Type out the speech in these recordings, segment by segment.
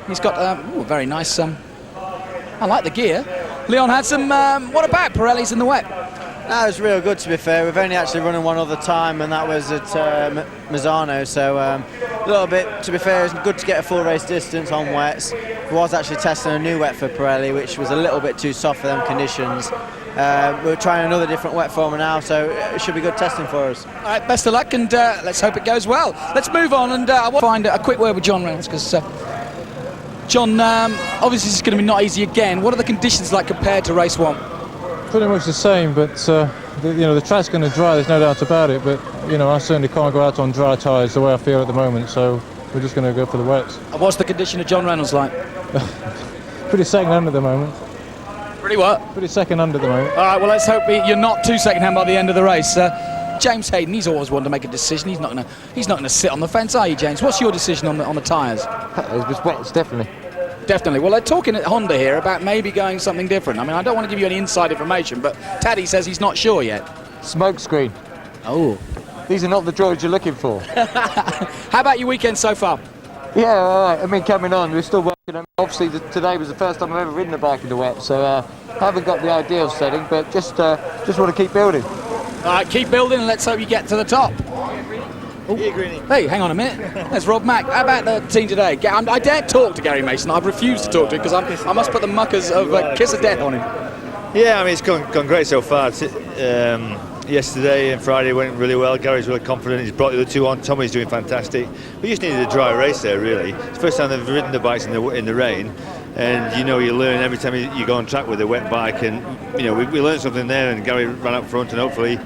He's got very nice. I like the gear. Leon Haslam, what about Pirelli's in the wet? No, it was real good, to be fair. We've only actually running one other time, and that was at Mazzano, so a little bit, to be fair, it's good to get a full race distance on wets. We was actually testing a new wet for Pirelli, which was a little bit too soft for them conditions. We're trying another different wet form now, so it should be good testing for us. All right, best of luck, and let's hope it goes well. Let's move on, and I want to find a quick word with John Reynolds, because John, obviously this is going to be not easy again. What are the conditions like compared to race one? Pretty much the same, but the track's going to dry, there's no doubt about it, but I certainly can't go out on dry tyres the way I feel at the moment, so we're just going to go for the wets. And what's the condition of John Reynolds like? Pretty second hand at the moment. Pretty what? Pretty second hand at the moment. All right, well, let's hope you're not too second hand by the end of the race. James Hayden, he's always wanted to make a decision. He's not going to sit on the fence, are you, James? What's your decision on the tyres? It's wets, definitely. Definitely. Well, they're talking at Honda here about maybe going something different. I mean, I don't want to give you any inside information, but Taddy says he's not sure yet. Smoke screen. Oh. These are not the droids you're looking for. How about your weekend so far? Yeah, all right. I mean, coming on, we're still working on. Obviously, today was the first time I've ever ridden a bike in the wet, so I haven't got the ideal setting, but just want to keep building. All right, keep building, and let's hope you get to the top. Hey, hang on a minute. There's Rob Mack. How about the team today? I daren't talk to Gary Mason. I've refused to talk to him because I must put the muckers of Kiss of Death on him. Yeah, I mean, it's gone great so far. Yesterday and Friday went really well. Gary's really confident. He's brought the other two on. Tommy's doing fantastic. We just needed a dry race there, really. It's the first time they've ridden the bikes in the rain. And you learn every time you go on track with a wet bike. And we learned something there. And Gary ran up front, and hopefully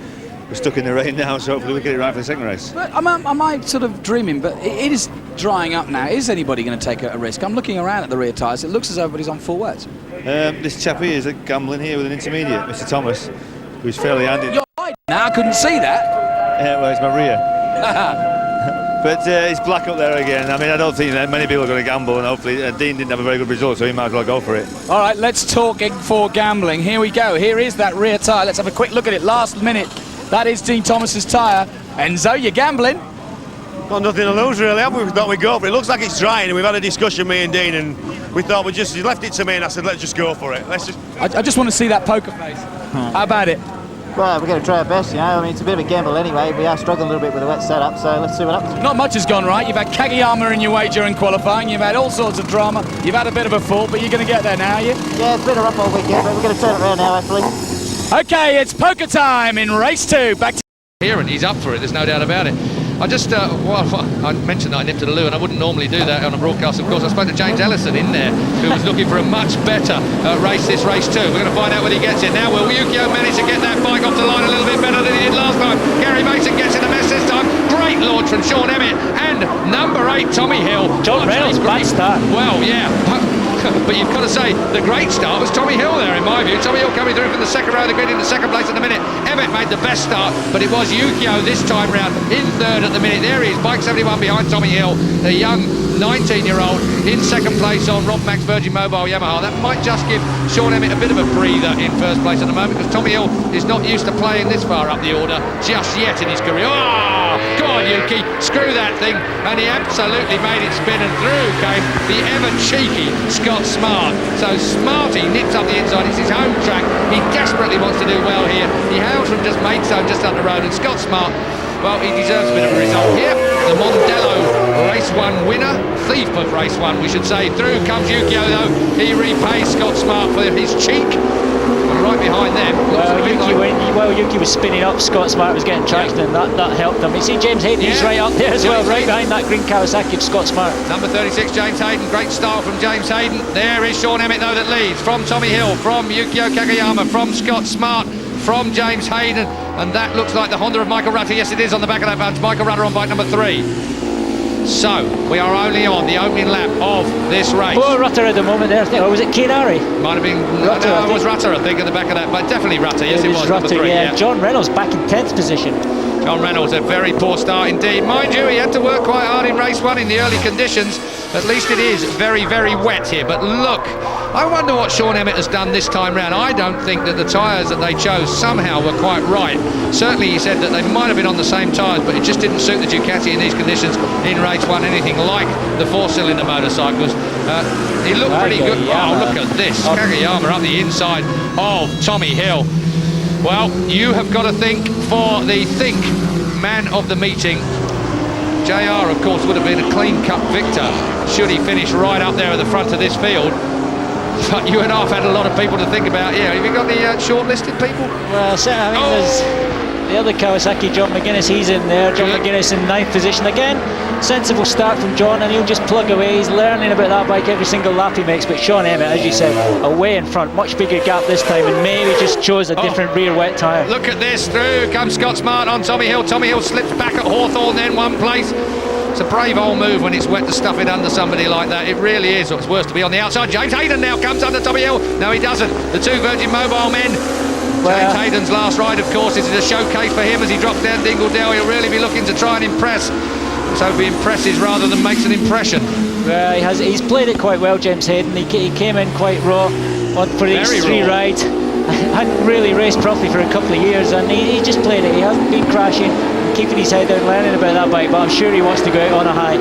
we're stuck in the rain now, so hopefully we get it right for the second race. But am I sort of dreaming? But it is drying up now. Is anybody going to take a risk? I'm looking around at the rear tyres. It looks as though everybody's on full wets. This chap here is gambling here with an intermediate, Mr. Thomas, who's fairly handy. You're right. Now I couldn't see that. Well, it's my rear. But it's black up there again. I mean, I don't think that many people are going to gamble, and hopefully Dean didn't have a very good result, so he might as well go for it. All right, let's talk for gambling. Here we go. Here is that rear tyre. Let's have a quick look at it. Last minute. That is Dean Thomas's tyre. Enzo, you're gambling. Got nothing to lose, really, have we? We thought we'd go for it. It looks like it's drying, and we've had a discussion, me and Dean, and we thought he left it to me, and I said, let's just go for it. I just want to see that poker face. How about it? Well, we're going to try our best, I mean, it's a bit of a gamble anyway. We are struggling a little bit with the wet setup, so let's see what happens. Not much has gone right. You've had Kageyama in your way during qualifying. You've had all sorts of drama. You've had a bit of a fall, but you're going to get there now, are you? Yeah, it's been a rough all weekend, but we're going to turn it around now, hopefully. Okay, it's poker time in race 2. Back to here, and he's up for it, there's no doubt about it. I just, I mentioned that I nipped to the loo, and I wouldn't normally do that on a broadcast, of course. I spoke to James Ellison in there, who was looking for a much better race this race 2. We're going to find out whether he gets it. Now, will Yukio manage to get that bike off the line a little bit better than he did last time? Gary Mason gets in the mess this time. Great launch from Sean Emmett, and number 8, Tommy Hill. John Reynolds, great start. Well, yeah. But you've got to say, the great start was Tommy Hill there, in my view. Tommy Hill coming through from the second row of the grid in the second place at the minute. Emmett made the best start, but it was Yukio this time round in third at the minute. There he is, bike 71 behind Tommy Hill, the young 19-year-old in second place on Rob Mack's Virgin Mobile Yamaha. That might just give Sean Emmett a bit of a breather in first place at the moment, because Tommy Hill is not used to playing this far up the order just yet in his career. Oh, go on, Yuki, screw that thing. And he absolutely made it spin, and through came the ever-cheeky Scott Smart. So Smarty nips up the inside. It's his home track. He desperately wants to do well here. He hails from just Maidstone, just up the road, and Scott Smart, well, he deserves a bit of a result here. The Mondello Race 1 winner, thief of Race 1, we should say. Through comes Yukio, though. He repays Scott Smart for his cheek. And right behind them. Yuki was spinning up. Scott Smart was getting traction, and that helped them. You see James Hayden, he's right up there as well, right behind that green Kawasaki of Scott Smart. Number 36, James Hayden. Great style from James Hayden. There is Sean Emmett, though, that leads. From Tommy Hill, from Yukio Kageyama, from Scott Smart, from James Hayden, and that looks like the Honda of Michael Rutter. Yes, it is on the back of that bunch. Michael Rutter on bike number 3. So, we are only on the opening lap of this race. Poor Rutter at the moment there, or was it Kinari? Might have been, Rutter, no, it was Rutter, I think, at the back of that, but definitely Rutter, yes, it was Rutter, number 3, yeah. John Reynolds back in 10th position. John Reynolds, a very poor start indeed. Mind you, he had to work quite hard in race 1 in the early conditions. At least it is very, very wet here, but look I wonder what Sean Emmett has done this time round. I don't think that the tyres that they chose somehow were quite right. Certainly he said that they might have been on the same tyres, but it just didn't suit the Ducati in these conditions in race 1 anything like the 4-cylinder motorcycles. He looked pretty good. Oh, look at this. Kagayama up the inside of Tommy Hill. Well, you have got to think for the man of the meeting. JR, of course, would have been a clean-cut victor should he finish right up there at the front of this field. But you and I have had a lot of people to think about. Yeah, have you got the shortlisted people? Well, I mean, there's the other Kawasaki, John McGuinness, he's in there. John McGuinness in 9th position. Again, sensible start from John, and he'll just plug away. He's learning about that bike every single lap he makes. But Sean Emmett, as you said, away in front, much bigger gap this time, and maybe just chose a different rear wet tyre. Look at this, through comes Scott Smart on Tommy Hill. Tommy Hill slips back at Hawthorne, then one place. It's a brave old move when it's wet to stuff it under somebody like that. It really is. It's worse to be on the outside. James Hayden now comes under Tommy Hill. No, he doesn't. The two Virgin Mobile men. James Hayden's last ride, of course, this is a showcase for him as he drops down Dingledale. He'll really be looking to try and impress. Let's hope he impresses rather than makes an impression. Well, he's played it quite well, James Hayden. He came in quite raw for these three rides. Hadn't really raced properly for a couple of years, and he just played it. He hasn't been crashing, keeping his head down, learning about that bike, but I'm sure he wants to go out on a high.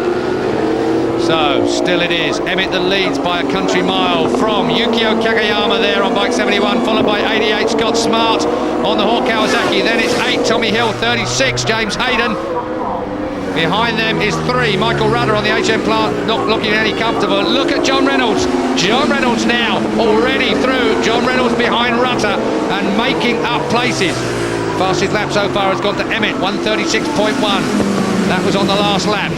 So, still it is Emmett that leads by a country mile from Yukio Kagayama there on bike 71, followed by 88 Scott Smart on the Hawk Kawasaki. Then it's 8 Tommy Hill, 36 James Hayden. Behind them is 3 Michael Rudder on the HM plant, not looking any comfortable. Look at John Reynolds. John Reynolds now already through. John Reynolds behind Rudder and making up places. Fastest lap so far has gone to Emmett, 1:36.1. That was on the last lap.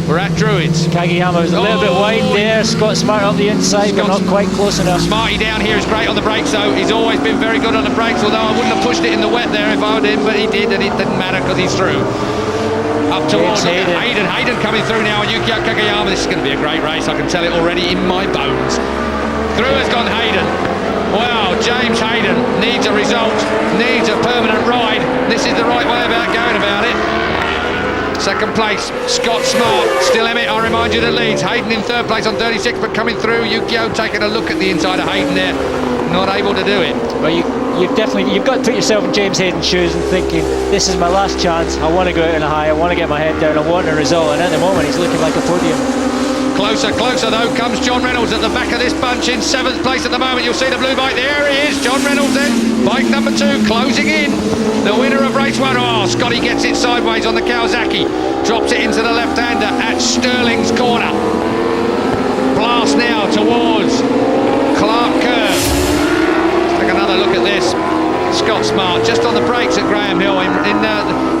We're at Druids. Kagayama was a little bit wide there. Scott Smart up the inside, but not quite close enough. Smarty down here is great on the brakes, though. He's always been very good on the brakes, although I wouldn't have pushed it in the wet there if I did, but he did, and it didn't matter because he's through. Up towards Hayden. Hayden coming through now on Yukio Kagayama. This is going to be a great race. I can tell it already in my bones. Through has gone Hayden. Wow, James Hayden needs a result, needs a permanent ride. This is the right way about going about it. Second place, Scott Smart. Still Emmett, I remind you, that leads. Hayden in 3rd place on 36, but coming through. Yukio taking a look at the inside of Hayden there. Not able to do it. Well, you've got to put yourself in James Hayden's shoes and thinking, this is my last chance. I want to go out on a high. I want to get my head down. I want a result. And at the moment, he's looking like a podium. Closer though comes John Reynolds at the back of this bunch in 7th place at the moment. You'll see the blue bike. There he is, John Reynolds then. Bike number 2 closing in. The winner of race 1. Oh, Scotty gets it sideways on the Kawasaki. Drops it into the left-hander at Sterling's corner. Blast now towards Clark Curve. Let's take another look at this. Scott Smart just on the brakes at Graham Hill in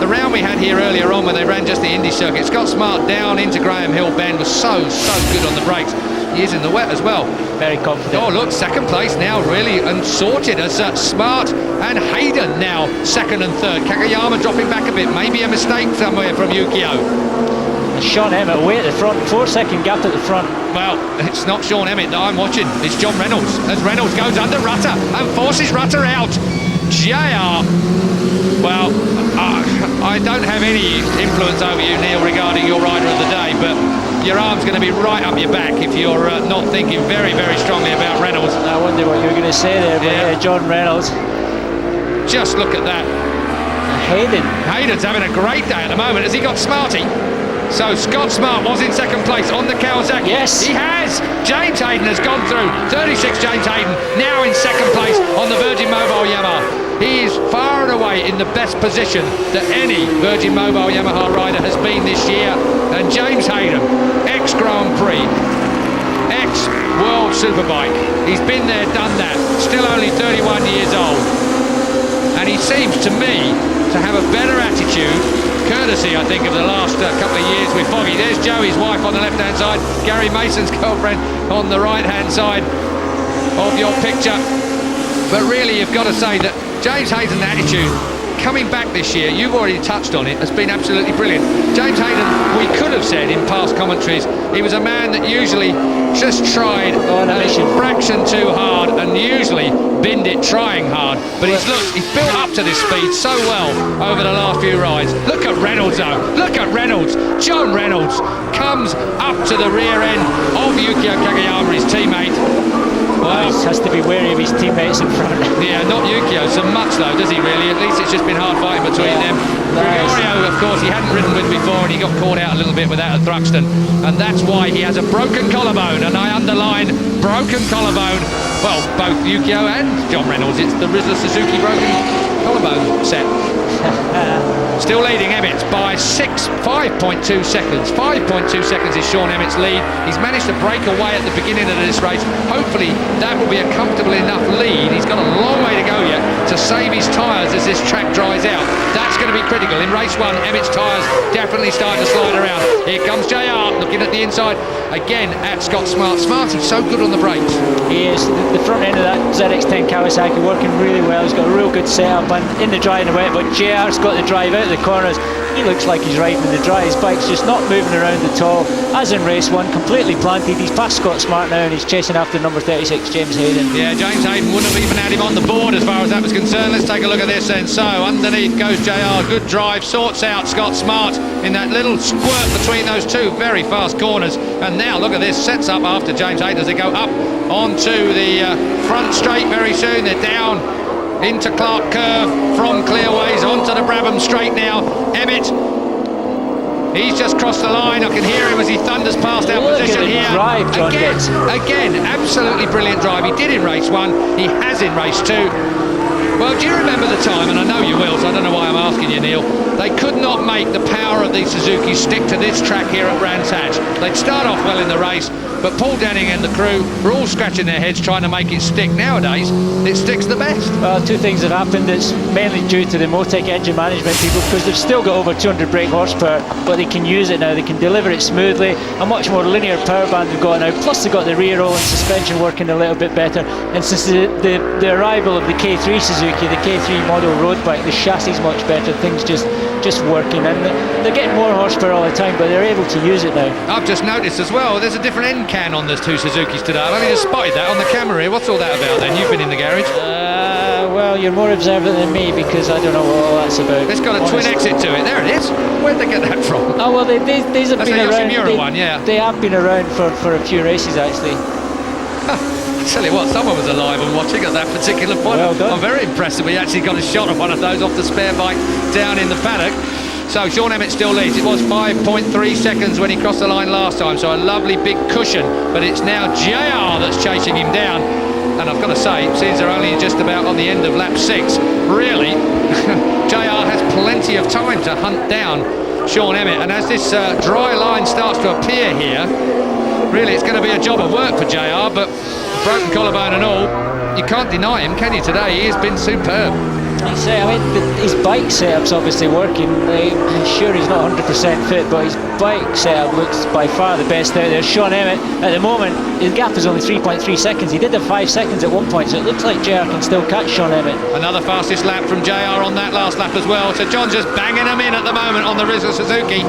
the round we had here earlier on when they ran just the Indy circuit. Scott Smart down into Graham Hill bend was so good on the brakes. He is in the wet as well. Very confident. Oh look, 2nd place now really and sorted as Smart and Hayden now 2nd and 3rd. Kagayama dropping back a bit, maybe a mistake somewhere from Yukio. And Sean Emmett away at the front, 4-second gap at the front. Well, it's not Sean Emmett that I'm watching, it's John Reynolds as Reynolds goes under Rutter and forces Rutter out. JR, well, I don't have any influence over you, Neil, regarding your rider of the day, but your arm's going to be right up your back if you're not thinking very, very strongly about Reynolds. I wonder what you were going to say there, but John Reynolds. Just look at that. Hayden's having a great day at the moment. Has he got Smarty? So Scott Smart was in 2nd place on the Kawasaki. Yes. He has. James Hayden has gone through. 36 James Hayden now in 2nd place on the Virgin Mobile Yamaha. He is far and away in the best position that any Virgin Mobile Yamaha rider has been this year. And James Hayden, ex-Grand Prix, ex-World Superbike. He's been there, done that. Still only 31 years old. And he seems to me to have a better attitude, courtesy, I think, of the last couple of years with Foggy. There's Joey's wife on the left-hand side, Gary Mason's girlfriend on the right-hand side of your picture. But really, you've got to say that James Hayden's attitude coming back this year, you've already touched on it, has been absolutely brilliant. James Hayden, we could have said in past commentaries, he was a man that usually just tried a fraction too hard and usually binned it trying hard. But he's built up to this speed so well over the last few rides. Look at Reynolds though, look at Reynolds. John Reynolds comes up to the rear end of Yukio Kagayama, his teammate. teammates in front. Yeah, not Yukio so much though, does he really? At least it's just been hard fighting between them. Gregorio, of course, he hadn't ridden with before, and he got caught out a little bit with that at Thruxton, and that's why he has a broken collarbone, and I underline broken collarbone. Well, both Yukio and John Reynolds, it's the Rizzler Suzuki broken collarbone set. Still leading Emmett by 5.2 seconds. 5.2 seconds is Sean Emmett's lead. He's managed to break away at the beginning of this race. Hopefully that will be a comfortable enough lead. He's got a long way to go yet to save his tyres as this track dries out. That's going to be critical. In race 1, Emmett's tyres definitely starting to slide around. Here comes JR looking at the inside again at Scott Smart. Smarty's so good on the brakes. He is. The front end of that ZX10 Kawasaki working really well. He's got a real good setup and in the dry and the wet, but JR's got the drive out of the corners. He looks like he's riding in the dry. His bike's just not moving around at all. As in race 1, completely planted. He's past Scott Smart now and he's chasing after number 36, James Hayden. Yeah, James Hayden wouldn't have even had him on the board as far as that was concerned. Let's take a look at this then. So underneath goes JR, good drive, sorts out Scott Smart in that little squirt between those two very fast corners. And now look at this, sets up after James Hayden as they go up onto the front straight very soon. They're down into Clark Curve from Clearways onto the Brabham straight now. Emmett, he's just crossed the line. I can hear him as he thunders past our position here. Drive, John again, absolutely brilliant drive. He did in race 1, he has in race 2. Well, do you remember the time, and I know you will, so I don't know why I'm asking you, Neil, they could not make the power of these Suzuki stick to this track here at Brands Hatch. They'd start off well in the race, but Paul Denning and the crew were all scratching their heads trying to make it stick. Nowadays, it sticks the best. Well, two things have happened. It's mainly due to the Motec engine management people, because they've still got over 200 brake horsepower, but they can use it now. They can deliver it smoothly. A much more linear power band they've got now. Plus, they've got the rear roll and suspension working a little bit better. And since the arrival of the K3 Suzuki, the K3 model road bike, the chassis is much better. Things just working, and they're getting more horsepower all the time, but they're able to use it now. I've just noticed as well, there's a different end can on those two Suzukis today. I've only just spotted that on the camera here. What's all that about then? You've been in the garage. Well, you're more observant than me, because I don't know what all that's about. It's got a twin exit to it. There it is. Where'd they get that from? Oh, well, these have That's been a around. Yoshimura one, yeah. They have been around for a few races, actually. Tell you what, someone was alive and watching at that particular point. Well done. I'm very impressed that we actually got a shot of one of those off the spare bike down in the paddock. So Sean Emmett still leads. It was 5.3 seconds when he crossed the line last time, so a lovely big cushion, but it's now JR that's chasing him down. And I've got to say, since they're only just about on the end of lap 6, really, JR has plenty of time to hunt down Sean Emmett. And as this dry line starts to appear here, really it's going to be a job of work for JR, but broken collarbone and all, you can't deny him, can you, today? He has been superb. His bike setup's obviously working. I'm sure he's not 100% fit, but his bike setup looks by far the best out there. Sean Emmett, at the moment, his gap is only 3.3 seconds. He did have 5 seconds at one point, so it looks like JR can still catch Sean Emmett. Another fastest lap from JR on that last lap as well. So John's just banging them in at the moment on the Rizzler Suzuki.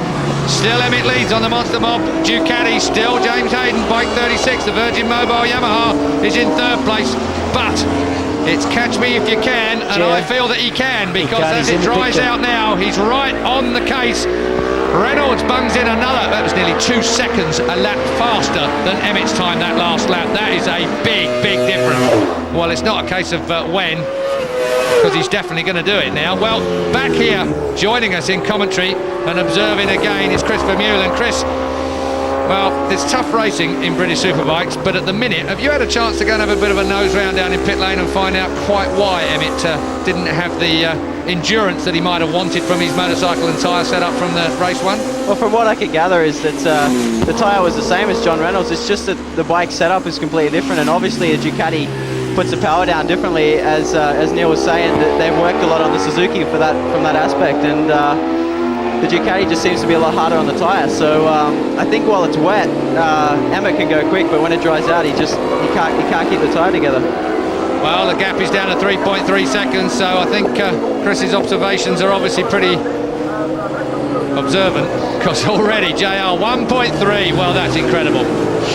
Still Emmett leads on the Monster Mob Ducati. Still James Hayden, bike 36. The Virgin Mobile Yamaha is in 3rd place, but it's catch me if you can, and I feel that he can, because as it dries out now, he's right on the case. Reynolds bungs in another. That was nearly 2 seconds a lap faster than Emmett's time that last lap. That is a big difference. Well, it's not a case of when, because he's definitely going to do it now. Well, back here, joining us in commentary and observing again is Chris Vermeulen. And Chris, well, it's tough racing in British Superbikes, but at the minute, have you had a chance to go and have a bit of a nose round down in pit lane and find out quite why Emmett didn't have the endurance that he might have wanted from his motorcycle and tyre setup from the race 1? Well, from what I could gather is that the tyre was the same as John Reynolds. It's just that the bike setup is completely different, and obviously a Ducati puts the power down differently, as Neil was saying, that they've worked a lot on the Suzuki from that aspect, and the Ducati just seems to be a lot harder on the tyre. So I think while it's wet, Emmett can go quick, but when it dries out, he can't keep the tyre together. Well, the gap is down to 3.3 seconds, so I think Chris's observations are obviously pretty observant, because already JR 1.3, well, that's incredible.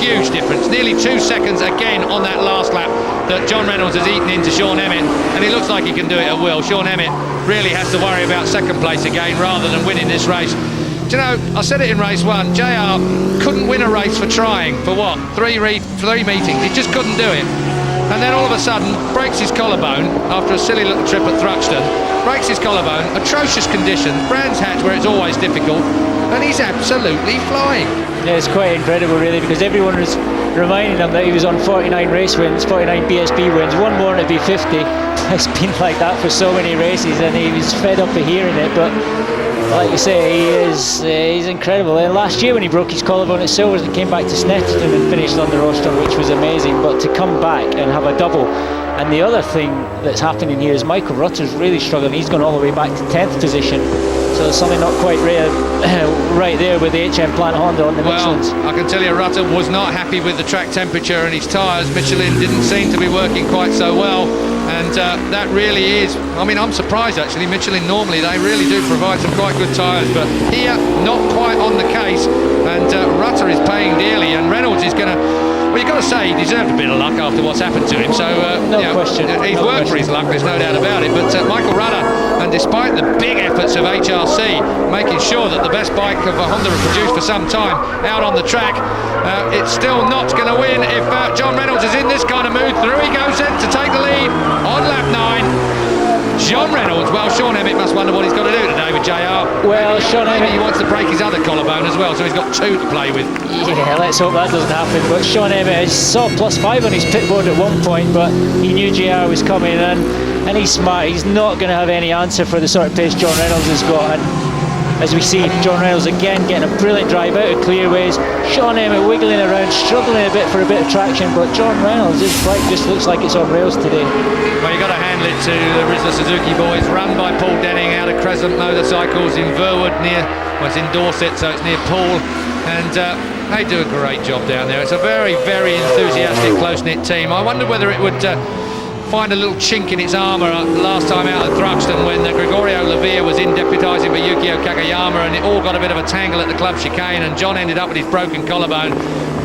Huge difference, nearly 2 seconds again on that last lap that John Reynolds has eaten into Sean Emmett, and he looks like he can do it at will. Sean Emmett really has to worry about 2nd place again rather than winning this race. Do you know, I said it in race 1, JR couldn't win a race for trying for what, 3 meetings. He just couldn't do it. and then all of a sudden breaks his collarbone after a silly little trip at Thruxton. Breaks his collarbone, atrocious conditions, Brands Hatch where it's always difficult, and he's absolutely flying. Yeah, it's quite incredible really, because everyone was reminding him that he was on 49 race wins, 49 BSB wins, one more to be 50. It's been like that for so many races, and he was fed up of hearing it, but like you say, he's incredible. And last year when he broke his collarbone at Silvers and came back to Snetterton and finished on the rostrum, which was amazing, but to come back and have a double. And the other thing that's happening here is Michael Rutter's really struggling. He's gone all the way back to 10th position. So there's something not quite right there with the HM Plant Honda on the Michelins. Well, I can tell you Rutter was not happy with the track temperature and his tyres. Michelin didn't seem to be working quite so well. And that really is, I mean, I'm surprised actually. Michelin normally, they really do provide some quite good tyres, but here, not quite on the case. And Rutter is paying dearly, and Reynolds is going to, well, you've got to say he deserved a bit of luck after what's happened to him. So, no question. He's worked for his luck, there's no doubt about it. But Michael Rutter, and despite the big efforts of HRC, making sure that the best bike of a Honda have produced for some time out on the track, it's still not going to win if John Reynolds is in this kind of mood. Through he goes then to take the lead on lap 9. John Reynolds, well, Sean Emmett must wonder what he's got to do today with JR. Well, Sean maybe Emmett, he wants to break his other collarbone as well, so he's got 2 to play with. Yeah, let's hope that doesn't happen. But Sean Emmett saw +5 on his pit board at one point, but he knew JR was coming, and he's smart. He's not going to have any answer for the sort of pace John Reynolds has got. And as we see, John Reynolds again getting a brilliant drive out of clearways. Sean Emmett wiggling around, struggling a bit for a bit of traction, but John Reynolds, his bike just looks like it's on rails today. Well, you've got to hand it to the Rizla Suzuki boys, run by Paul Denning out of Crescent Motorcycles in Verwood, well, it's in Dorset, so it's near Poole, and they do a great job down there. It's a very, very enthusiastic, close-knit team. I wonder whether it would find a little chink in its armour last time out at Thruxton when Gregorio Lavia was in deputising for Yukio Kagayama, and it all got a bit of a tangle at the club chicane, and John ended up with his broken collarbone.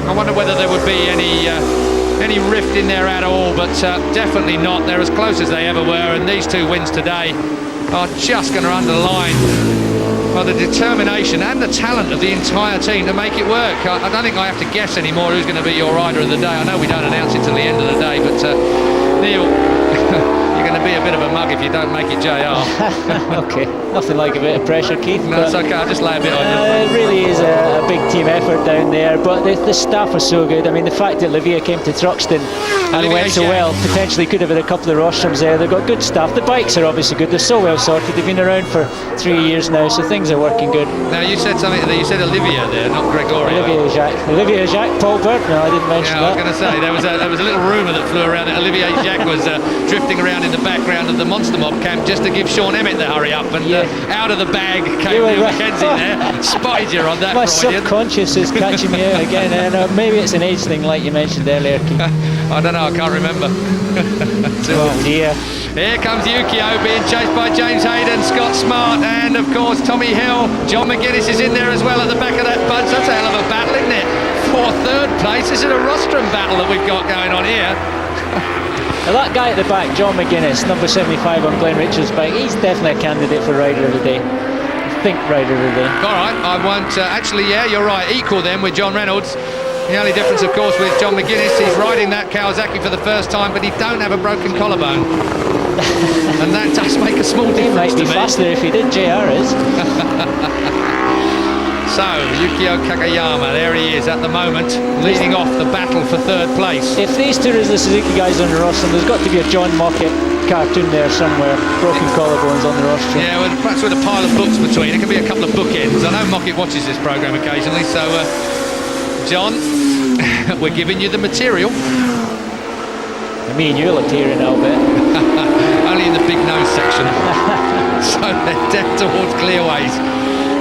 I wonder whether there would be any rift in there at all, but definitely not. They're as close as they ever were, and these 2 wins today are just going to underline the determination and the talent of the entire team to make it work. I don't think I have to guess anymore who's going to be your rider of the day. I know we don't announce it till the end of the day, but Neil, you're going to be a bit of a mug if you don't make it JR. Okay, nothing like a bit of pressure, Keith. No, it's okay, I'll just lay a bit on you. It really is a big team effort down there, but the staff are so good. I mean, the fact that Lavia came to Thruxton and went so well, potentially could have had a couple of rostrums there. They've got good staff. The bikes are obviously good. They're so well sorted. They've been around for 3 years now, so things are working good. Now, you said something, you said Olivia there, not Gregorio. Olivia Jacques, Paul Bird. No, I didn't mention that. I was going to say, there was a little rumour that flew around that Olivier Jacques was drifting around in the background of the Monster Mob camp just to give Sean Emmett the hurry up, and out of the bag came Neil Mackenzie there. Spotted you on that. My subconscious is catching me out again, and maybe it's an age thing like you mentioned earlier, Keith. I don't know, I can't remember. Oh dear. Here comes Yukio being chased by James Hayden, Scott Smart, and of course Tommy Hill. John McGuinness is in there as well at the back of that bunch. That's a hell of a battle, isn't it? For 3rd place. This is a rostrum battle that we've got going on here. Now that guy at the back, John McGuinness, number 75 on Glenn Richards' bike, he's definitely a candidate for Rider of the Day. I think Rider of the Day. All right, I won't. Actually, yeah, you're right. Equal then with John Reynolds. The only difference, of course, with John McGuinness, he's riding that Kawasaki for the first time, but he don't have a broken collarbone. And that does make a small difference. He might be faster if he did, JR is. So, Yukio Kagayama, there he is at the moment, leading off the battle for 3rd place. If these 2 are the Suzuki guys on the rostrum, there's got to be a John Mockett cartoon there somewhere. Broken collarbones on the rostrum. Yeah, well, perhaps with a pile of books between. It could be a couple of bookends. I know Mockett watches this programme occasionally, so John, we're giving you the material. And me and you'll appear in Albert. Only in the big nose section. So they're down towards Clearways.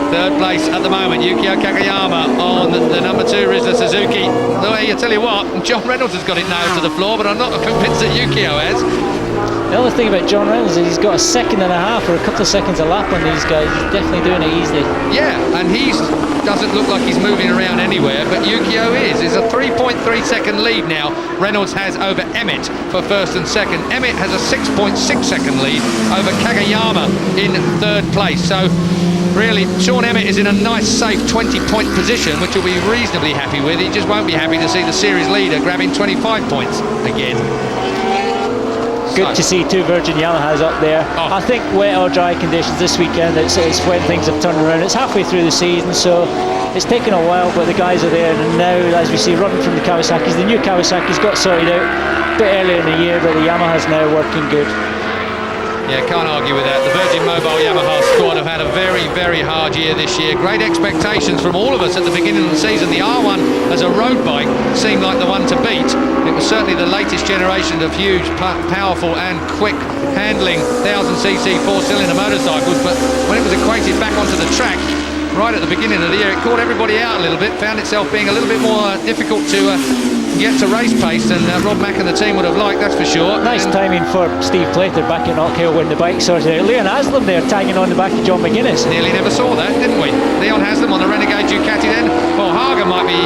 3rd place at the moment, Yukio Kagayama on the number 2 Rizla Suzuki. I tell you what, John Reynolds has got it nailed to the floor, but I'm not convinced that Yukio has. The other thing about John Reynolds is he's got a 1.5 seconds or a couple of seconds a lap on these guys. He's definitely doing it easily. Yeah, and he doesn't look like he's moving around anywhere, but Yukio is. It's a 3.3 second lead now. Reynolds has over Emmett for 1st and 2nd. Emmett has a 6.6 second lead over Kagayama in 3rd place. So really, Sean Emmett is in a nice, safe 20-point position, which he'll be reasonably happy with. He just won't be happy to see the series leader grabbing 25 points again. Good to see two Virgin Yamahas up there. I think wet or dry conditions this weekend, it's when things have turned around. It's halfway through the season, so it's taken a while, but the guys are there. And now, as we see, running from the Kawasaki's, the new Kawasaki's got sorted out a bit earlier in the year, but the Yamaha's now working good. Yeah, can't argue with that. The Virgin Mobile Yamaha squad have had a very, very hard year this year. Great expectations from all of us at the beginning of the season. The R1 as a road bike seemed like the one to beat. It was certainly the latest generation of huge, powerful and quick handling 1000cc four-cylinder motorcycles, but when it was equated back onto the track right at the beginning of the year, it caught everybody out a little bit, found itself being a little bit more difficult to get to race pace than Rob Mack and the team would have liked, that's for sure. Nice timing for Steve Plater back at Knockhill when the bike sorted out. Leon Haslam there tagging on the back of John McGuinness. Nearly never saw that, didn't we? Leon Haslam on the Renegade Ducati then. Well, Haga might be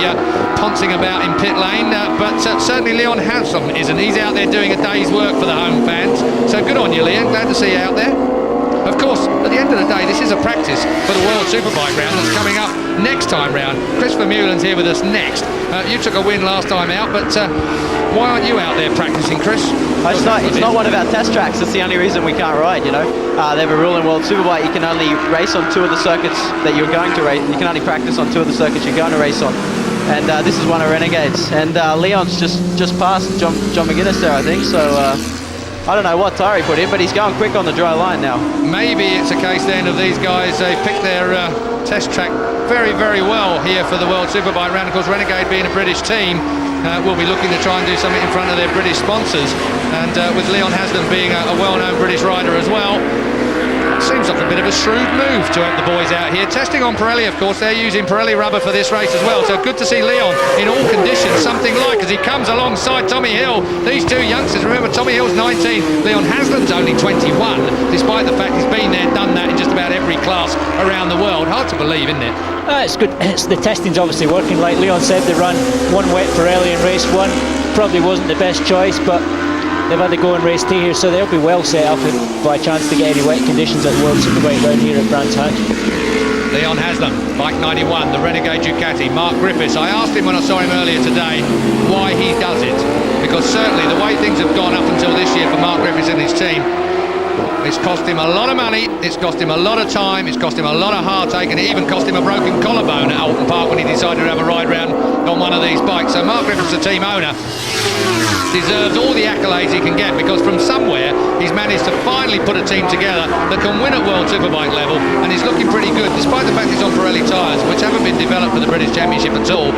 poncing about in pit lane, but certainly Leon Haslam isn't. He's out there doing a day's work for the home fans. So good on you, Leon. Glad to see you out there. Of course, at the end of the day, this is a practice for the World Superbike round that's coming up next time round. Chris Vermeulen's here with us next. You took a win last time out, but why aren't you out there practicing, Chris? It's not one of our test tracks. That's the only reason we can't ride, you know. They have a rule in World Superbike. You can only race on two of the circuits that you're going to race. You can only practice on two of the circuits you're going to race on. And this is one of Renegades. And Leon's just passed John McGuinness there, I think. So I don't know what tire he put in, but he's going quick on the dry line now. Maybe it's a case then of these guys, they picked their test track very, very well here for the World Superbike round. Of course, Renegade being a British team, will be looking to try and do something in front of their British sponsors. And with Leon Haslam being a well-known British rider as well, seems like a bit of a shrewd move to have the boys out here. Testing on Pirelli, of course, they're using Pirelli rubber for this race as well. So good to see Leon in all conditions, something like as he comes alongside Tommy Hill. These two youngsters, remember Tommy Hill's 19, Leon Haslam's only 21, despite the fact he's been there, done that in just about every class around the world. Hard to believe, isn't it? It's good. The testing's obviously working. Like Leon said, they ran one wet Pirelli in race one. Probably wasn't the best choice, but they've had to go and race T here, so they'll be well set up if by chance to get any wet conditions at World Superbike down here at Brands Hatch. Leon Haslam, bike 91, the Renegade Ducati. Mark Griffiths, I asked him when I saw him earlier today why he does it, because certainly the way things have gone up until this year for Mark Griffiths and his team, it's cost him a lot of money, it's cost him a lot of time, it's cost him a lot of heartache, and it even cost him a broken collarbone at Alton Park when he decided to have a ride round on one of these bikes. So Mark Griffiths, the team owner, deserves all the accolades he can get, because from somewhere he's managed to finally put a team together that can win at World Superbike level, and he's looking pretty good despite the fact he's on Pirelli tyres, which haven't been developed for the British Championship at all.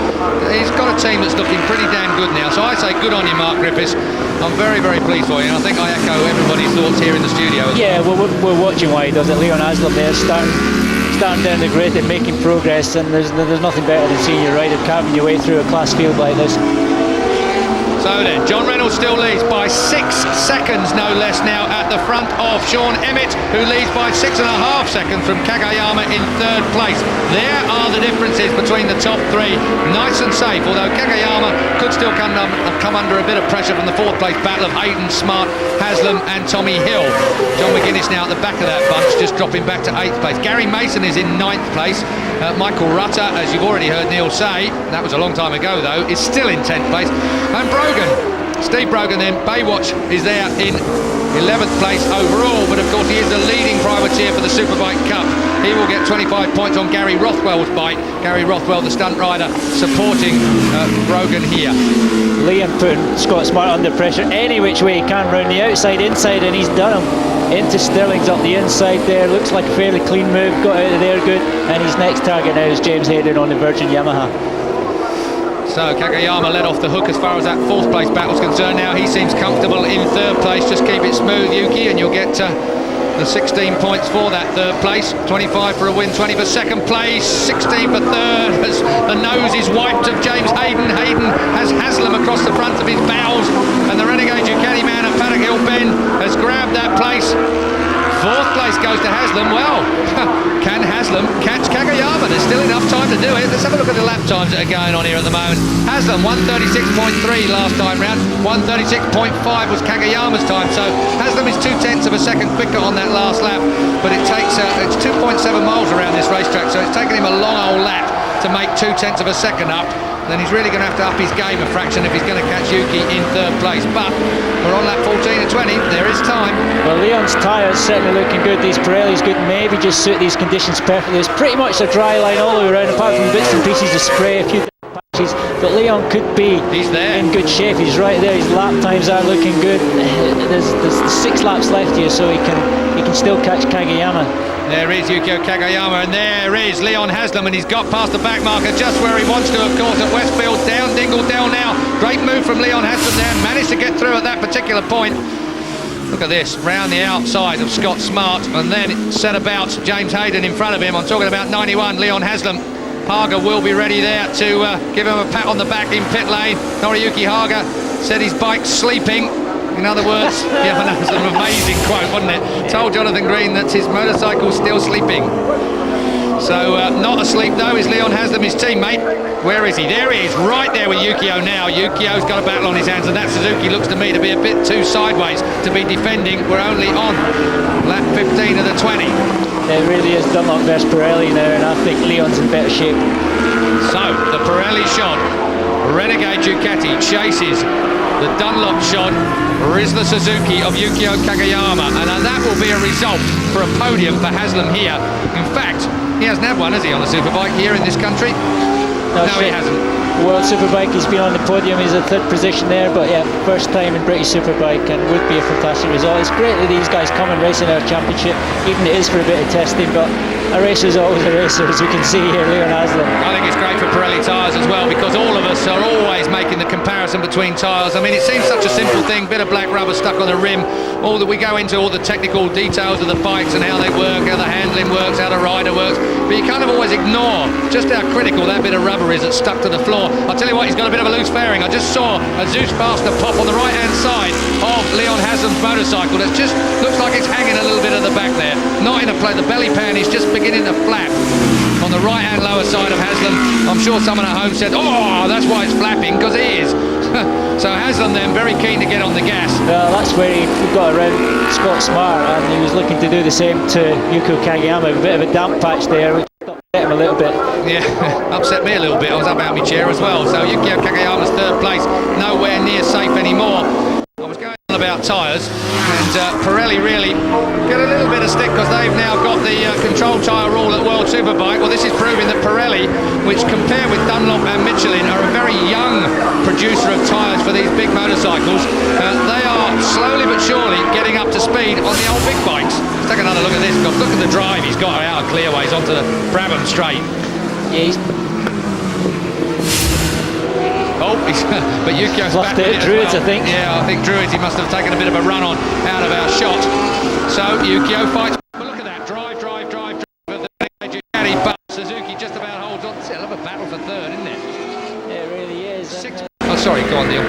He's got a team that's looking pretty damn good now, so I say good on you, Mark Griffiths. I'm very, very pleased for you, and I think I echo everybody's thoughts here in the studio as well. We're watching why he does it. Leon Haslam there starting down the grid and making progress, and there's nothing better than seeing your rider carving your way through a class field like this. So then, John Reynolds still leads by 6 seconds, no less, now at the front of Sean Emmett, who leads by 6.5 seconds from Kagayama in third place. There are the differences between the top three. Nice and safe, although Kagayama could still come under a bit of pressure from the fourth place battle of Hayden, Smart, Haslam and Tommy Hill. John McGuinness now at the back of that bunch, just dropping back to 8th place. Gary Mason is in 9th place. Michael Rutter, as you've already heard Neil say, that was a long time ago though, is still in 10th place. And Steve Brogan then, Baywatch is there in 11th place overall, but of course he is the leading privateer for the Superbike Cup. He will get 25 points on Gary Rothwell's bike. Gary Rothwell, the stunt rider, supporting Brogan here. Liam putting Scott Smart under pressure any which way he can round the outside, inside, and he's done him. Into Stirling's up the inside there, looks like a fairly clean move, got out of there good, and his next target now is James Hayden on the Virgin Yamaha. So Kagayama led off the hook as far as that fourth place battle's concerned. Now he seems comfortable in third place. Just keep it smooth, Yuki, and you'll get the 16 points for that third place. 25 for a win, 20 for second place, 16 for third as the nose is wiped of James Hayden. Hayden has Haslam across the front of his bows, and the Renegade Ducati man at Paddock Hill Bend has grabbed that place. Fourth place goes to Haslam. Well, can Haslam catch Kagayama? There's still enough time to to do it. Let's have a look at the lap times that are going on here at the moment. Haslam 1:36.3 last time round. 1:36.5 was Kagayama's time. So Haslam is 0.2 of a second quicker on that last lap. But it takes it's 2.7 miles around this racetrack. So it's taken him a long old lap to make 0.2 of a second up. Then he's really going to have to up his game a fraction if he's going to catch Yuki in third place. But we're on lap 14 and 20. There is time. Well, Leon's tyres certainly looking good. These Pirelli's good. Maybe just suit these conditions perfectly. It's pretty much a dry line all the way around, apart from bits and pieces of spray, a few patches. But Leon could be in good shape. He's right there. His lap times are looking good. There's 6 laps left here, so he can still catch Kagayama. There is Yukio Kagayama, and there is Leon Haslam, and he's got past the back marker just where he wants to, of course, at Westfield. Down Dingle-Dell now. Great move from Leon Haslam there. Managed to get through at that particular point. Look at this, round the outside of Scott Smart, and then set about James Hayden in front of him. I'm talking about 91, Leon Haslam. Haga will be ready there to give him a pat on the back in pit lane. Noriyuki Haga said his bike's sleeping. In other words, yeah, that was an amazing quote, wasn't it? Told Jonathan Green that his motorcycle's still sleeping. So not asleep though is Leon Haslam, his teammate. Where is he? There he is, right there with Yukio now. Yukio's got a battle on his hands, and that Suzuki looks to me to be a bit too sideways to be defending. We're only on lap 15 of the 20. It really is Dunlop versus Pirelli now, and I think Leon's in better shape. So the Pirelli shot, Renegade Ducati chases the Dunlop shot, Rizla Suzuki of Yukio Kagayama, and that will be a result for a podium for Haslam here. In fact, he hasn't had one, has he, on a Superbike here in this country? No, he hasn't. World Superbike, he's been on the podium, he's in 3rd position there, but yeah, first time in British Superbike, and would be a fantastic result. It's great that these guys come and race in our championship, even it is for a bit of testing, but a racer is always a racer, as you can see here, Leon Haslam. I think it's great for Pirelli tyres as well, because all of us are always making the comparison between tyres. I mean, it seems such a simple thing, bit of black rubber stuck on the rim, all that we go into all the technical details of the bikes and how they work, how the handling works, how the rider works, but you kind of always ignore just how critical that bit of rubber is that's stuck to the floor. I'll tell you what, he's got a bit of a loose fairing. I just saw a Zeus Faster pop on the right-hand side of Leon Haslam's motorcycle. That just looks like it's hanging a little bit at the back there. Not in a play. The belly pan is just beginning to flap on the right-hand lower side of Haslam. I'm sure someone at home said, oh, that's why it's flapping, because it is. So Haslam then very keen to get on the gas. Well, that's where he got around Scott Smart, and he was looking to do the same to Yukio Kagayama. A bit of a damp patch there, which upset him a little bit. Yeah, upset me a little bit. I was up out of my chair as well. So Yukio Kagayama's 3rd place, nowhere near safe anymore. I was going on about tyres, and Pirelli really get a little bit of stick because they've now got the control tyre rule at World Superbike. Well, this is proving that Pirelli, which compared with Dunlop and Michelin, are a very young producer of tyres for these big motorcycles. They are slowly but surely getting up to speed on the old big bikes. Let's take another look at this. Look at the drive he's got out of clearways onto the Brabham straight. Yeah, he's but Yukio's left it at Druids, well. I think. Yeah, I think Druids, he must have taken a bit of a run on out of our shot. So Yukio fights. But look at that, drive. But Suzuki just about holds on. It's a little battle for 3rd, isn't it? It really is. Oh, sorry, go on, Neil.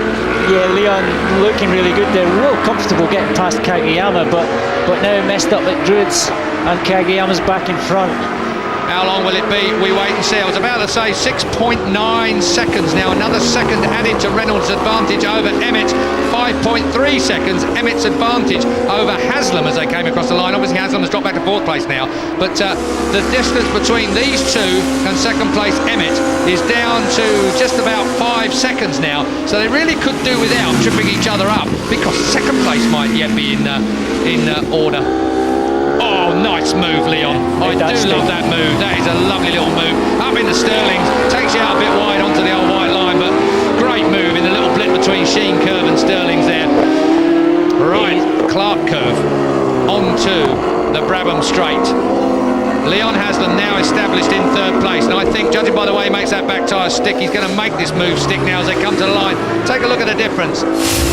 Yeah, Leon looking really good there. Real comfortable getting past Kagayama, but now messed up at Druids, and Kagayama's back in front. How long will it be? We wait and see. I was about to say 6.9 seconds now. Another second added to Reynolds' advantage over Emmett. 5.3 seconds, Emmett's advantage over Haslam as they came across the line. Obviously, Haslam has dropped back to 4th place now. But the distance between these two and 2nd place Emmett is down to just about 5 seconds now. So they really could do without tripping each other up, because 2nd place might yet be in order. Oh, nice move, Leon. I do love that move. That is a lovely little move. Up into Sterling's, takes you out a bit wide onto the old white line, but great move in the little blip between Sheen Curve and Sterling's there. Right, Clark Curve onto the Brabham Straight. Leon Haslam now established in 3rd place, and I think, judging by the way he makes that back tyre stick, he's going to make this move stick now as they come to the line. Take a look at the difference.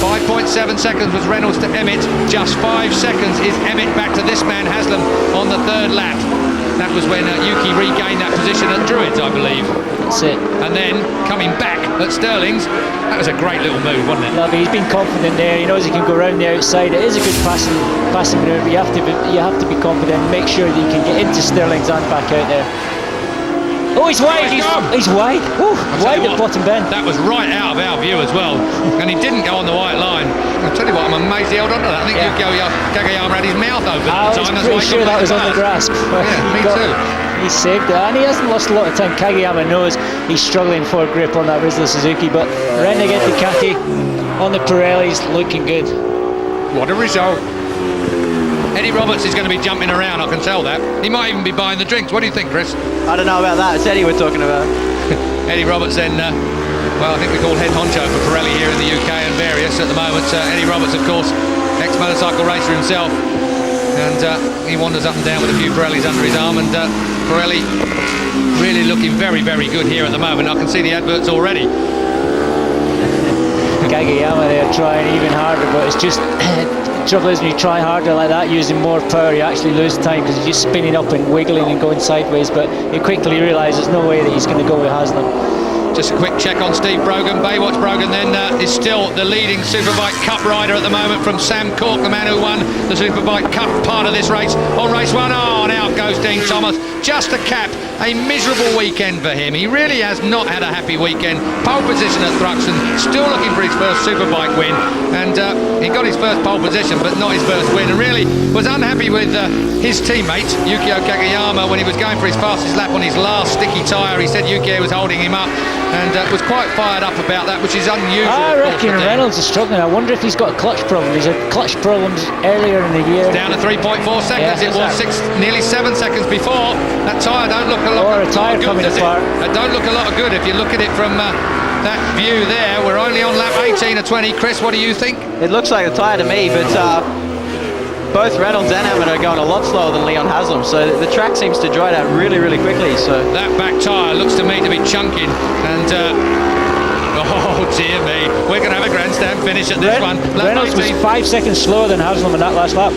5.7 seconds was Reynolds to Emmett. Just 5 seconds is Emmett back to this man Haslam on the 3rd lap. That was when Yuki regained that position at Druids, I believe. That's it. And then coming back at Sterling's, that was a great little move, wasn't it? Lovely. He's been confident there. He knows he can go around the outside. It is a good passing manoeuvre. You have to be confident. Make sure that you can get into Sterling's and back out there. Oh, he's wide. He's wide. Ooh, wide at bottom bend. That was right out of our view as well, and he didn't go on the white line. I'll tell you what, I'm amazed he held on to that. I think Yukio Kagayama had his mouth open at the time. I was pretty sure that was on the grasp. Yeah, me too. He saved it, and he hasn't lost a lot of time. Kagayama knows he's struggling for grip on that Rizla Suzuki, but Renegade Ducati on the Pirelli's looking good. What a result. Eddie Roberts is going to be jumping around, I can tell that. He might even be buying the drinks. What do you think, Chris? I don't know about that. It's Eddie we're talking about. Eddie Roberts then, well, I think we call head honcho for Pirelli here in the UK and various at the moment. Eddie Roberts, of course, ex-motorcycle racer himself. And he wanders up and down with a few Pirellis under his arm. And Pirelli really looking very, very good here at the moment. I can see the adverts already. Kagayama there trying even harder, but it's just... trouble is when you try harder like that, using more power, you actually lose time because you're just spinning up and wiggling and going sideways, but you quickly realise there's no way that he's going to go with Haslam. Just a quick check on Steve Brogan. Baywatch Brogan then is still the leading Superbike Cup rider at the moment from Sam Cork, the man who won the Superbike Cup part of this race on race one. Oh, and out goes Dean Thomas. Just a cap. A miserable weekend for him. He really has not had a happy weekend. Pole position at Thruxton, still looking for his first Superbike win, and he got his first pole position but not his first win, and really was unhappy with his teammate Yukio Kagayama when he was going for his fastest lap on his last sticky tyre. He said Yukio was holding him up and was quite fired up about that, which is unusual. I reckon Reynolds is struggling. I wonder if he's got a clutch problem. He's had clutch problems earlier in the year. It's down to 3.4 seconds. It was nearly 7 seconds before. That tyre don't look a lot good, coming apart. It don't look a lot of good if you look at it from that view there. We're only on lap 18 of 20. Chris, what do you think? It looks like a tyre to me, but both Reynolds and Emmett are going a lot slower than Leon Haslam, so the track seems to dry out really, really quickly. So that back tyre looks to me to be chunking, and oh dear me, we're going to have a grandstand finish at this one. Reynolds was 5 seconds slower than Haslam in that last lap.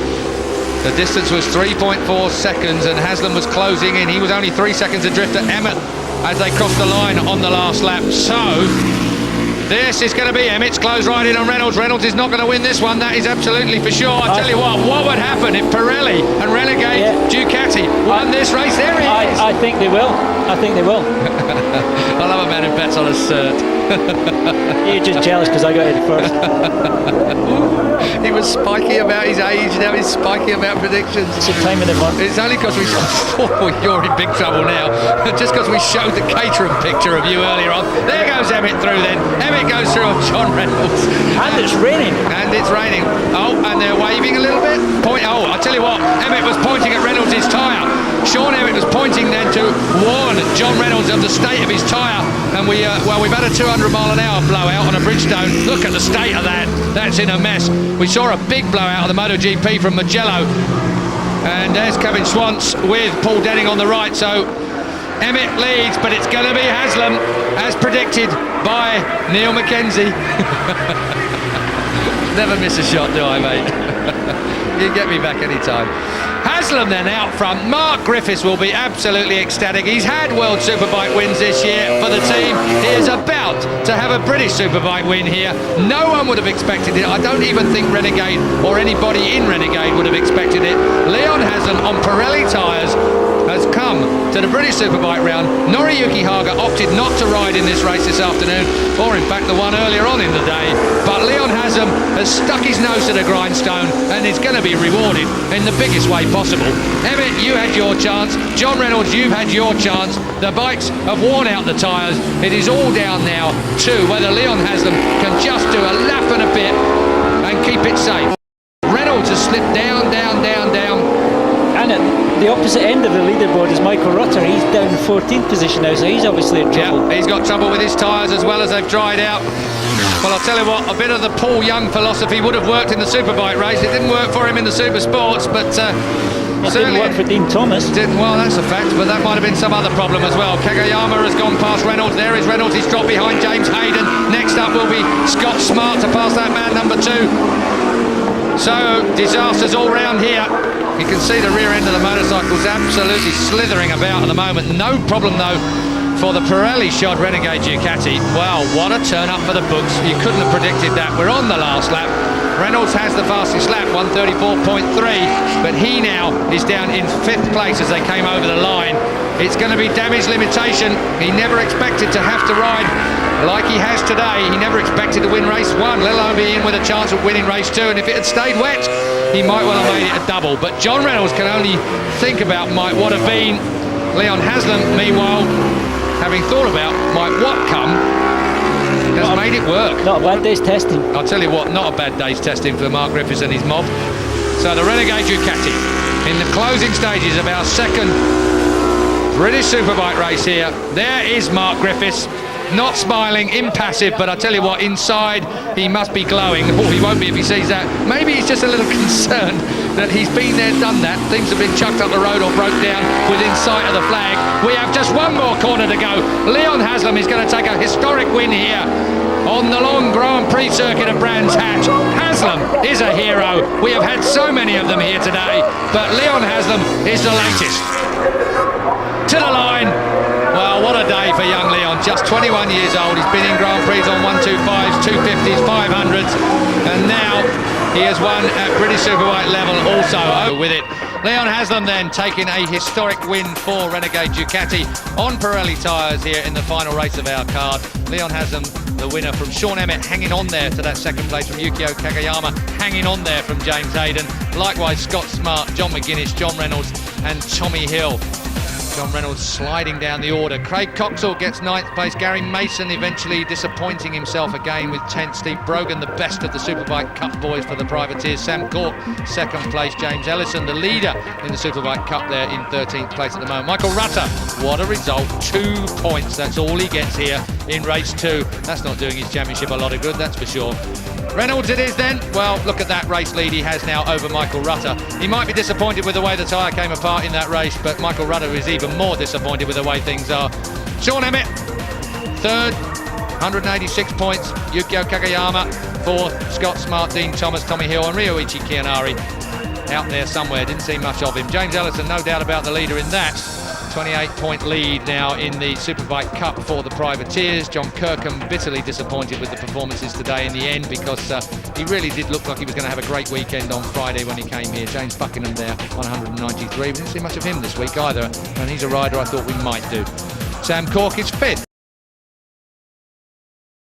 The distance was 3.4 seconds and Haslam was closing in. He was only 3 seconds adrift at Emmett as they crossed the line on the last lap. So this is going to be Emmett's close right in on Reynolds. Reynolds is not going to win this one, that is absolutely for sure. I tell you what would happen if Pirelli and Renegade Ducati won this race? There he is. I think they will. I think they will. I love a man who bets on a cert. You're just jealous because I got it first. He was spiky about his age, now he's spiky about predictions. It's the time of the month. It's only because we oh, you're in big trouble now. Just because we showed the Caterham picture of you earlier on. There goes Emmett through then. Emmett goes through on John Reynolds. And it's raining. And it's raining. Oh, and they're waving a little bit. Oh, I tell you what, Emmett was pointing at Reynolds' tyre. Sean Emmett was pointing then to warn John Reynolds of the state of his tyre. And we've had a 200-mile-an-hour blowout on a Bridgestone. Look at the state of that. That's in a mess. We saw a big blowout of the MotoGP from Mugello. And there's Kevin Schwantz with Paul Denning on the right. So Emmett leads, but it's going to be Haslam, as predicted by Neil Mackenzie. Never miss a shot, do I, mate? You get me back anytime. Haslam then out front. Mark Griffiths will be absolutely ecstatic. He's had World Superbike wins this year for the team. He is about to have a British Superbike win here. No one would have expected it. I don't even think Renegade or anybody in Renegade would have expected it. Leon Haslam on Pirelli tyres has come to the British Superbike round. Noriyuki Haga opted not to ride in this race this afternoon, or in fact the one earlier on in the day. But Leon Haslam has stuck his nose to the grindstone and is going to be rewarded in the biggest way possible. Emmett, you had your chance. John Reynolds, you've had your chance. The bikes have worn out the tyres. It is all down now to whether Leon Haslam can just do a lap and a bit and keep it safe. Reynolds has slipped down. And at the opposite end of the leaderboard is Michael Rutter. He's down in 14th position now, so he's obviously in trouble. Yeah, he's got trouble with his tyres as well as they've dried out. Well, I'll tell you what, a bit of the Paul Young philosophy would have worked in the Superbike race. It didn't work for him in the Super Sports, but it didn't work for Dean Thomas. Well, that's a fact, but that might have been some other problem as well. Kagayama has gone past Reynolds. There is Reynolds. He's dropped behind James Hayden. Next up will be Scott Smart to pass that man number 2. So, disasters all round here. You can see the rear end of the motorcycle's absolutely slithering about at the moment. No problem, though, for the Pirelli shod Renegade Ducati. Well, what a turn up for the books. You couldn't have predicted that. We're on the last lap. Reynolds has the fastest lap, 1:34.3, but he now is down in 5th place as they came over the line. It's going to be damage limitation. He never expected to have to ride like he has today. He never expected to win race 1, let alone be in with a chance of winning race 2, and if it had stayed wet, he might well have made it a double. But John Reynolds can only think about what have been. Leon Haslam, meanwhile, having thought about what come, has made it work. Not a bad day's testing. I'll tell you what, not a bad day's testing for Mark Griffiths and his mob. So the Renegade Ducati in the closing stages of our second British Superbike race here. There is Mark Griffiths, not smiling, impassive, but I tell you what, inside he must be glowing. Oh, he won't be if he sees that. Maybe he's just a little concerned that he's been there, done that. Things have been chucked up the road or broke down within sight of the flag. We have just one more corner to go. Leon Haslam is going to take a historic win here on the long Grand Prix circuit of Brands Hatch. Haslam is a hero. We have had so many of them here today, but Leon Haslam is the latest. To the line. Well, what a day for young Leon, just 21 years old. He's been in Grand Prix on 125s, 250s, 500s, and now he has won at British Superbike level also with it. Leon Haslam then taking a historic win for Renegade Ducati on Pirelli tyres here in the final race of our card. Leon Haslam, the winner from Sean Emmett, hanging on there to that second place from Yukio Kagayama, hanging on there from James Hayden. Likewise, Scott Smart, John McGuinness, John Reynolds and Tommy Hill. John Reynolds sliding down the order. Craig Coxall gets 9th place. Gary Mason eventually disappointing himself again with 10th. Steve Brogan, the best of the Superbike Cup boys for the privateers. Sam Cork, 2nd place. James Ellison, the leader in the Superbike Cup there in 13th place at the moment. Michael Rutter, what a result. 2 points. That's all he gets here in race 2. That's not doing his championship a lot of good, that's for sure. Reynolds it is then. Well, look at that race lead he has now over Michael Rutter. He might be disappointed with the way the tyre came apart in that race, but Michael Rutter is even more disappointed with the way things are. Sean Emmett, 3rd, 186 points. Yukio Kagayama, 4th. Scott Smart, Dean Thomas, Tommy Hill and Ryoichi Kianari out there somewhere. Didn't see much of him. James Ellison, no doubt about the leader in that. 28-point lead now in the Superbike Cup for the privateers. John Kirkham bitterly disappointed with the performances today in the end because he really did look like he was going to have a great weekend on Friday when he came here. James Buckingham there on 193. We didn't see much of him this week either, and he's a rider I thought we might do. Sam Cork is 5th.